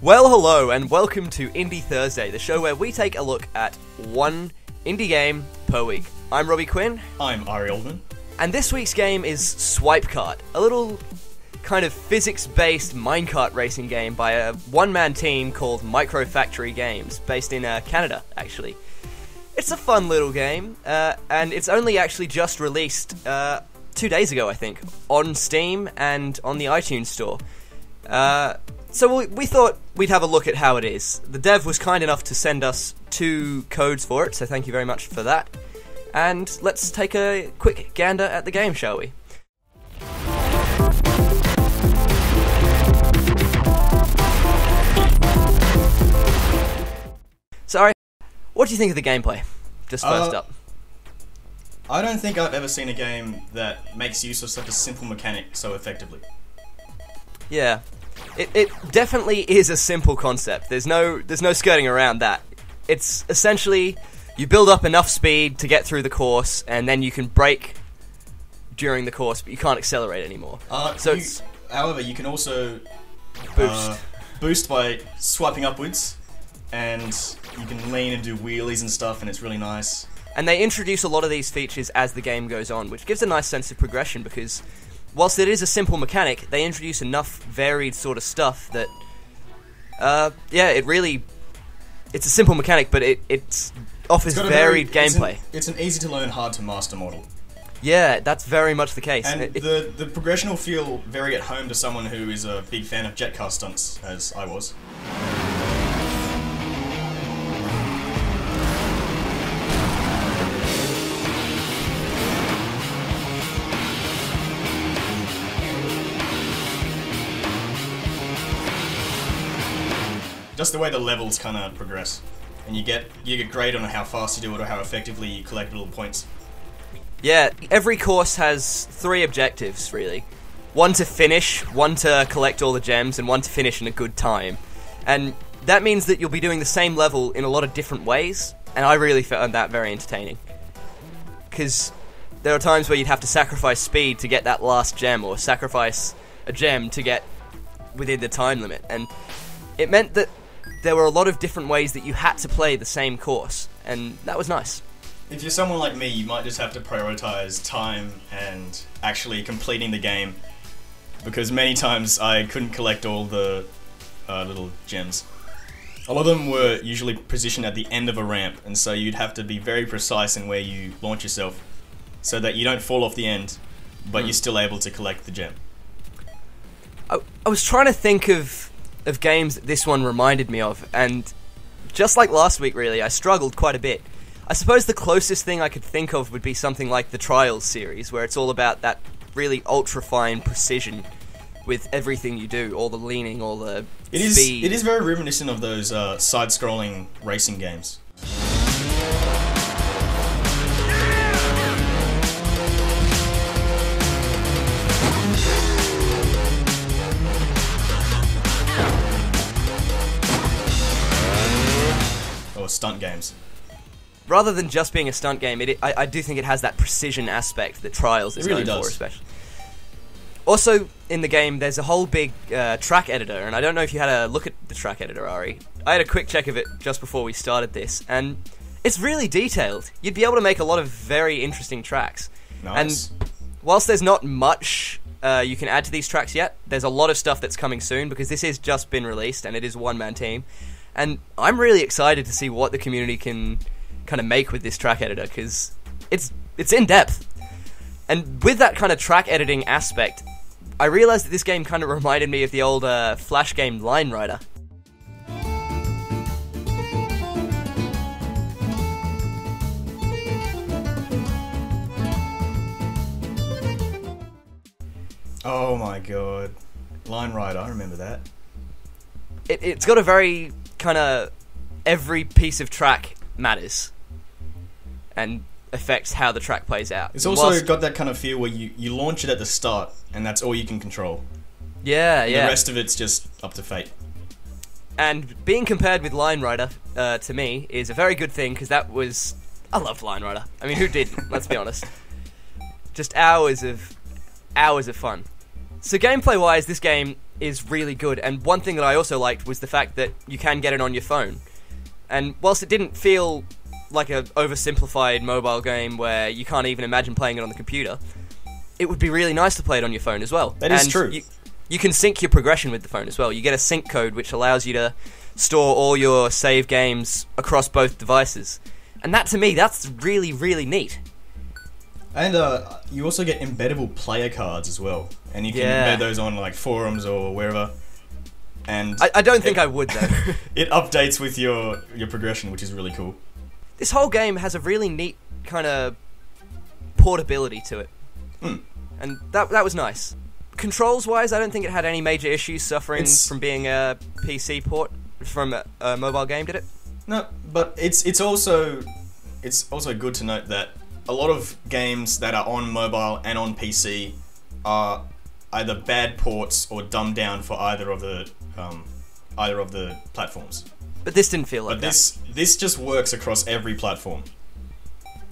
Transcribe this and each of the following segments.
Well, hello, and welcome to Indie Thursday, the show where we take a look at one indie game per week. I'm Robbie Quinn. I'm Arie Oldman. And this week's game is Swipecart, a little kind of physics-based minecart racing game by a one-man team called Micro Factory Games, based in Canada, actually. It's a fun little game, and it's only actually just released 2 days ago, I think, on Steam and on the iTunes store. So we thought we'd have a look at how it is. The dev was kind enough to send us 2 codes for it, so thank you very much for that. And let's take a quick gander at the game, shall we? Sorry, what do you think of the gameplay? Just first up. I don't think I've ever seen a game that makes use of such a simple mechanic so effectively. Yeah. It definitely is a simple concept. There's no skirting around that. It's essentially you build up enough speed to get through the course, and then you can brake during the course, but you can't accelerate anymore. However, you can also boost by swiping upwards, and you can lean and do wheelies and stuff, and it's really nice. And they introduce a lot of these features as the game goes on, which gives a nice sense of progression, because whilst it is a simple mechanic, they introduce enough varied sort of stuff that, it's a simple mechanic, but it offers varied gameplay. It's an easy-to-learn, hard-to-master model. Yeah, that's very much the case. And the progression will feel very at home to someone who is a big fan of jet car stunts, as I was. Just the way the levels kind of progress, and you get grade on how fast you do it or how effectively you collect little points. Yeah, every course has 3 objectives, really. One to finish, one to collect all the gems, and one to finish in a good time. And that means that you'll be doing the same level in a lot of different ways, and I really found that very entertaining. Because there are times where you'd have to sacrifice speed to get that last gem, or sacrifice a gem to get within the time limit, and it meant that there were a lot of different ways that you had to play the same course, and that was nice. If you're someone like me, you might just have to prioritize time and actually completing the game, because many times I couldn't collect all the little gems. A lot of them were usually positioned at the end of a ramp, and so you'd have to be very precise in where you launch yourself, so that you don't fall off the end, but you're still able to collect the gem. I was trying to think of games that this one reminded me of, and just like last week, really, I struggled quite a bit. I suppose the closest thing I could think of would be something like the Trials series, where it's all about that really ultra-fine precision with everything you do, all the leaning, all the speed. It is very reminiscent of those side-scrolling racing games. Stunt games. Rather than just being a stunt game, I do think it has that precision aspect that Trials is known for, especially. Also, in the game, there's a whole big track editor, and I don't know if you had a look at the track editor, Arie. I had a quick check of it just before we started this, and it's really detailed. You'd be able to make a lot of very interesting tracks. Nice. And whilst there's not much you can add to these tracks yet, there's a lot of stuff that's coming soon, because this has just been released, and it is a one-man team. And I'm really excited to see what the community can kind of make with this track editor, because it's in-depth. And with that kind of track editing aspect, I realized that this game kind of reminded me of the old Flash game Line Rider. Oh my god. Line Rider, I remember that. It's got a very kind of every piece of track matters and affects how the track plays out. It's also got that kind of feel where you launch it at the start and that's all you can control. Yeah. The rest of it's just up to fate. And being compared with Line Rider, to me, is a very good thing, because I loved Line Rider. I mean, who didn't? Let's be honest. Just hours of fun. So gameplay-wise, this game is really good. And one thing that I also liked was the fact that you can get it on your phone. And whilst it didn't feel like a oversimplified mobile game where you can't even imagine playing it on the computer, it would be really nice to play it on your phone as well. That is true. You can sync your progression with the phone as well. You get a sync code which allows you to store all your save games across both devices. And that, to me, that's really, really neat. And you also get embeddable player cards as well. And you can embed those on like forums or wherever. And I don't think I would, though. It updates with your progression, which is really cool. This whole game has a really neat kind of portability to it. And that was nice. Controls-wise, I don't think it had any major issues suffering from being a PC port from a mobile game, did it? No, but it's also good to note that a lot of games that are on mobile and on PC are either bad ports or dumbed down for either of the platforms. But this didn't feel like that. This just works across every platform.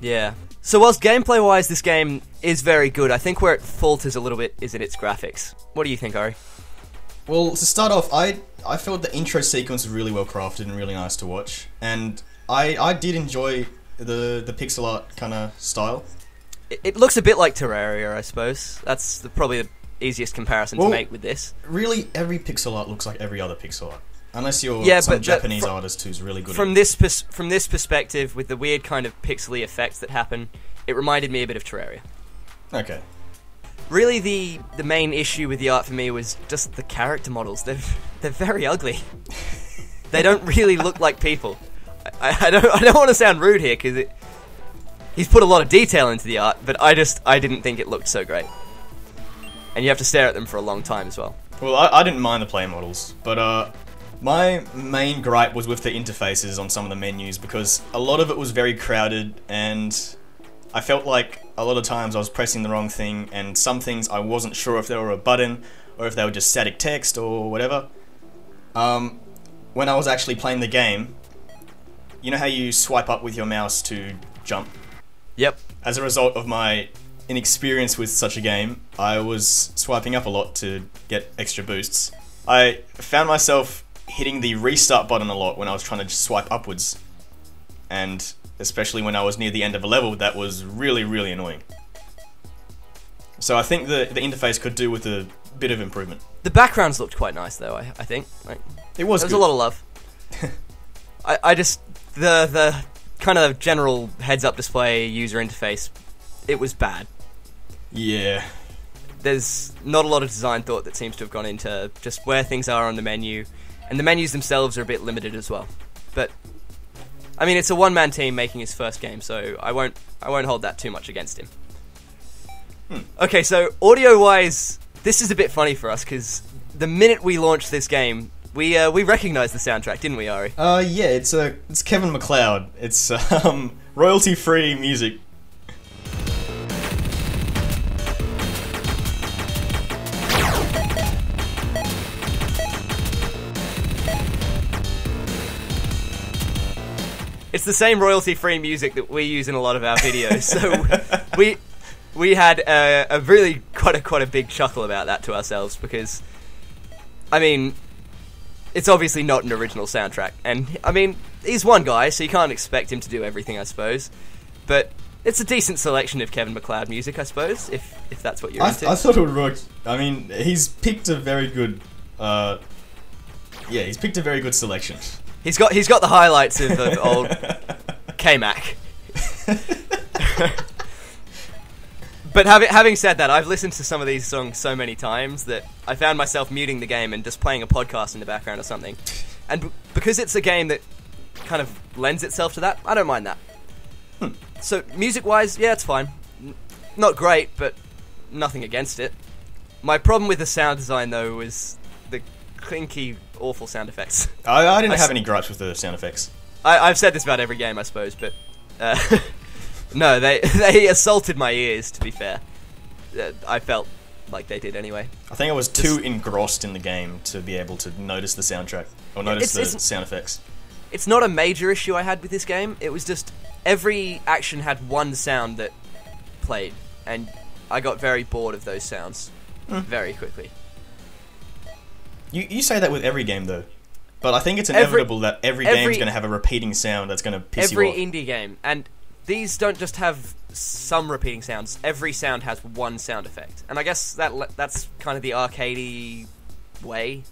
Yeah. So whilst gameplay-wise this game is very good, I think where it falters a little bit is in its graphics. What do you think, Arie? Well, to start off, I felt the intro sequence was really well crafted and really nice to watch. And I did enjoy the pixel art kind of style. It looks a bit like Terraria, I suppose. That's probably the easiest comparison to make with this. Really, every pixel art looks like every other pixel art. Unless you're some Japanese artist who's really good at it. From this perspective, with the weird kind of pixely effects that happen, it reminded me a bit of Terraria. Okay. Really, the main issue with the art for me was just the character models. They're very ugly. They don't really look like people. I don't want to sound rude here, because he's put a lot of detail into the art, but I didn't think it looked so great. And you have to stare at them for a long time as well. Well, I didn't mind the player models, but my main gripe was with the interfaces on some of the menus, because a lot of it was very crowded, and I felt like a lot of times I was pressing the wrong thing, and some things I wasn't sure if they were a button, or if they were just static text, or whatever. When I was actually playing the game, you know how you swipe up with your mouse to jump? Yep. As a result of my inexperience with such a game, I was swiping up a lot to get extra boosts. I found myself hitting the restart button a lot when I was trying to just swipe upwards, and especially when I was near the end of a level, that was really, really annoying. So I think the interface could do with a bit of improvement. The backgrounds looked quite nice, though. I think it was. There was a lot of love. I just the kind of general heads-up display user interface, it was bad. Yeah. There's not a lot of design thought that seems to have gone into just where things are on the menu, and the menus themselves are a bit limited as well. But I mean, it's a one-man team making his first game, so I won't hold that too much against him. Okay, so audio-wise, this is a bit funny for us, because the minute we launched this game, we recognised the soundtrack, didn't we, Arie? Yeah, it's Kevin MacLeod. It's royalty-free music. It's the same royalty-free music that we use in a lot of our videos, so we had a really quite a big chuckle about that to ourselves, because, I mean, it's obviously not an original soundtrack, and, I mean, he's one guy, so you can't expect him to do everything, I suppose, but it's a decent selection of Kevin MacLeod music, I suppose, if that's what you're into. I thought it would work. I mean, he's picked a very good, he's picked a very good selection. He's got the highlights of old K-Mac. But having said that, I've listened to some of these songs so many times that I found myself muting the game and just playing a podcast in the background or something. And because it's a game that kind of lends itself to that, I don't mind that. So music-wise, yeah, it's fine. Not great, but nothing against it. My problem with the sound design, though, was the clinky, awful sound effects. I didn't have any gripes with the sound effects. I've said this about every game, I suppose, but no, they assaulted my ears, to be fair. I felt like they did anyway. I think I was too engrossed in the game to be able to notice the soundtrack, or notice the sound effects. It's not a major issue I had with this game, it was just every action had one sound that played, and I got very bored of those sounds very quickly. You say that with every game though, but I think it's inevitable that every game's going to have a repeating sound that's going to piss you off. Every indie game, and these don't just have some repeating sounds. Every sound has one sound effect, and I guess that's kind of the arcadey way.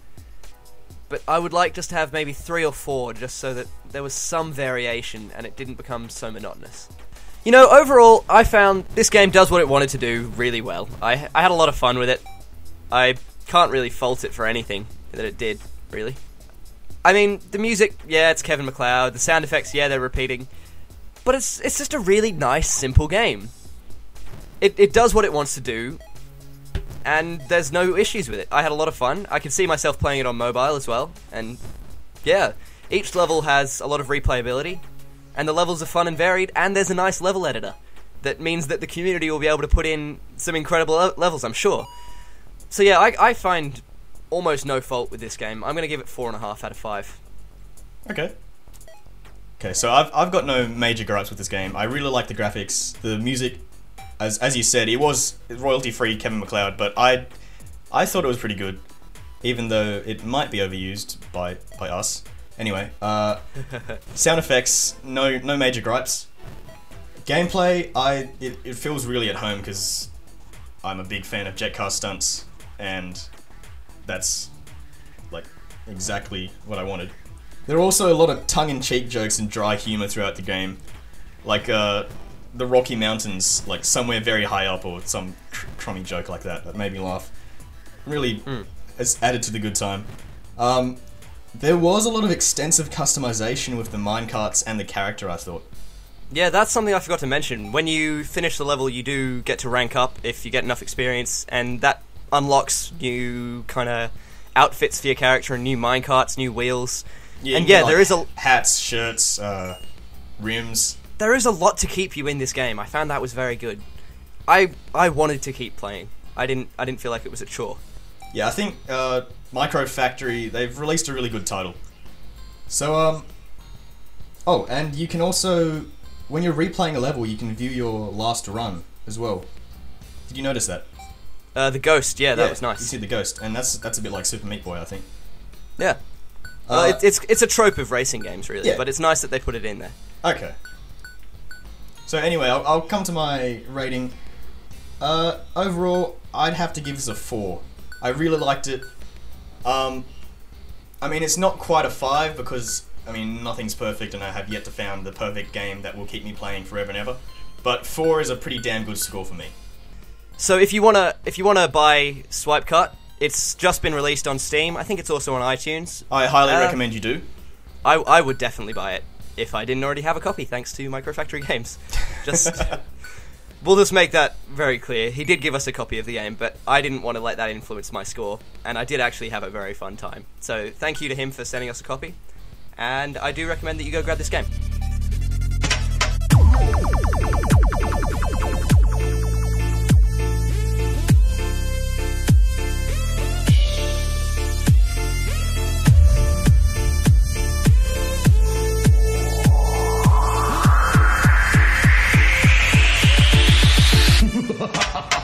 But I would like just to have maybe 3 or 4, just so that there was some variation and it didn't become so monotonous. You know, overall, I found this game does what it wanted to do really well. I had a lot of fun with it. I can't really fault it for anything that it did, really. I mean, the music, yeah, it's Kevin MacLeod. The sound effects, yeah, they're repeating. But it's just a really nice, simple game. It does what it wants to do, and there's no issues with it. I had a lot of fun. I can see myself playing it on mobile as well, and yeah, each level has a lot of replayability, and the levels are fun and varied, and there's a nice level editor. That means that the community will be able to put in some incredible levels, I'm sure. So yeah, I find almost no fault with this game. I'm going to give it 4.5 out of 5. Okay. Okay, so I've got no major gripes with this game. I really like the graphics, the music. As you said, it was royalty-free Kevin MacLeod, but I thought it was pretty good, even though it might be overused by us. Anyway, sound effects, no major gripes. Gameplay, it feels really at home because I'm a big fan of jet car stunts, and that's like exactly what I wanted. There are also a lot of tongue-in-cheek jokes and dry humor throughout the game, like the Rocky Mountains, like somewhere very high up, or some crummy joke like that made me laugh. Really, it's added to the good time. There was a lot of extensive customization with the minecarts and the character, I thought. Yeah, that's something I forgot to mention. When you finish the level, you do get to rank up if you get enough experience, and that unlocks new kind of outfits for your character and new minecarts, new wheels. Yeah, and yeah, like there is a hats, shirts, rims. There is a lot to keep you in this game. I found that was very good. I wanted to keep playing. I didn't feel like it was a chore. Yeah, I think Micro Factory, they've released a really good title. So oh, and you can also, when you're replaying a level, you can view your last run as well. Did you notice that? The ghost, yeah, that was nice. You see the ghost, and that's a bit like Super Meat Boy, I think. Yeah. It's a trope of racing games, really, yeah. But it's nice that they put it in there. Okay. So anyway, I'll come to my rating. Overall, I'd have to give this a 4. I really liked it. I mean, it's not quite a 5 because, I mean, nothing's perfect and I have yet to found the perfect game that will keep me playing forever and ever. But 4 is a pretty damn good score for me. So if you wanna buy Swipecart, it's just been released on Steam. I think it's also on iTunes. I highly recommend you do. I would definitely buy it if I didn't already have a copy, thanks to Micro Factory Games. We'll just make that very clear. He did give us a copy of the game, but I didn't want to let that influence my score, and I did actually have a very fun time. So thank you to him for sending us a copy, and I do recommend that you go grab this game.